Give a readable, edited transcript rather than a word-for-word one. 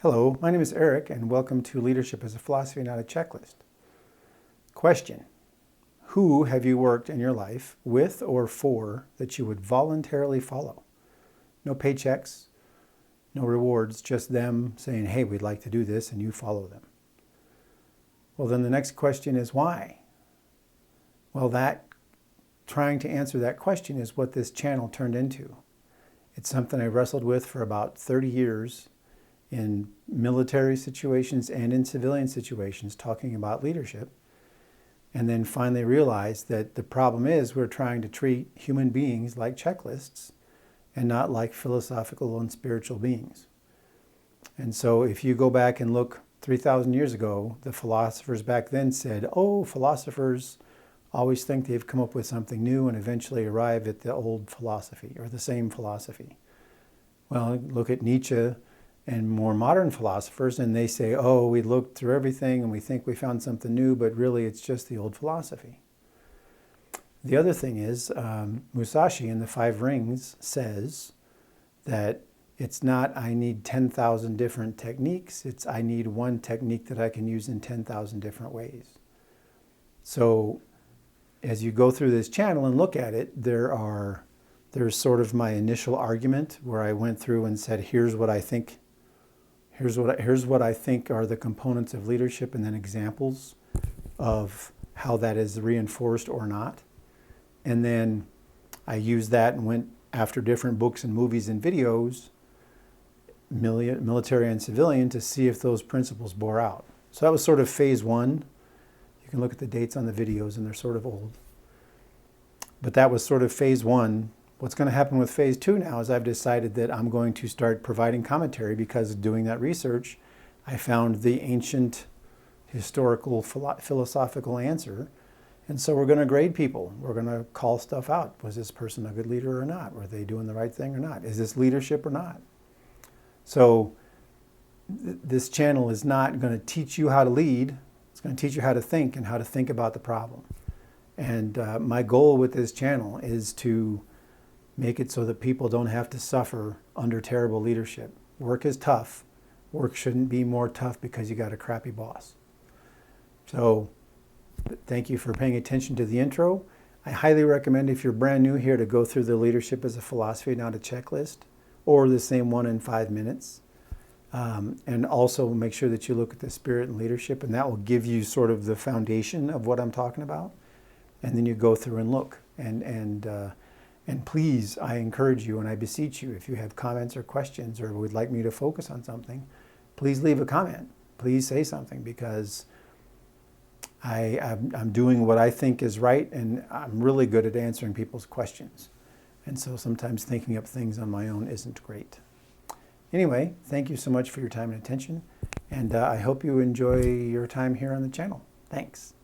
Hello, my name is Eric, and welcome to Leadership as a Philosophy, Not a Checklist. Question: who have you worked in your life with or for that you would voluntarily follow? No paychecks, no rewards, just them saying, hey, we'd like to do this, and you follow them. Well, then the next question is why? Well, trying to answer that question is what this channel turned into. It's something I wrestled with for about 30 years in military situations and in civilian situations, talking about leadership, and then finally realized that the problem is we're trying to treat human beings like checklists and not like philosophical and spiritual beings. And so if you go back and look 3,000 years ago, the philosophers back then said, oh, philosophers always think they've come up with something new and eventually arrive at the old philosophy or the same philosophy. Well, look at Nietzsche and more modern philosophers, and they say, oh, we looked through everything and we think we found something new, but really it's just the old philosophy. The other thing is, Musashi in The Five Rings says that it's not I need 10,000 different techniques, it's I need one technique that I can use in 10,000 different ways. So as you go through this channel and look at it, there's sort of my initial argument where I went through and said, here's what I think are the components of leadership, and then examples of how that is reinforced or not. And then I used that and went after different books and movies and videos, military and civilian, to see if those principles bore out. So that was sort of phase one. You can look at the dates on the videos and they're sort of old. But that was sort of phase one. What's going to happen with phase two now is I've decided that I'm going to start providing commentary, because doing that research, I found the ancient historical philosophical answer. And so we're going to grade people. We're going to call stuff out. Was this person a good leader or not? Were they doing the right thing or not? Is this leadership or not? So this channel is not going to teach you how to lead. It's going to teach you how to think and how to think about the problem. And my goal with this channel is to make it so that people don't have to suffer under terrible leadership. Work is tough. Work shouldn't be more tough because you got a crappy boss. So thank you for paying attention to the intro. I highly recommend, if you're brand new here, to go through the Leadership as a Philosophy, Not a Checklist, or the same one in 5 minutes. And also make sure that you look at the Spirit and Leadership, and that will give you sort of the foundation of what I'm talking about. And then you go through and look. And please, I encourage you and I beseech you, if you have comments or questions or would like me to focus on something, please leave a comment. Please say something, because I'm doing what I think is right, and I'm really good at answering people's questions. And so sometimes thinking up things on my own isn't great. Anyway, thank you so much for your time and attention, and I hope you enjoy your time here on the channel. Thanks.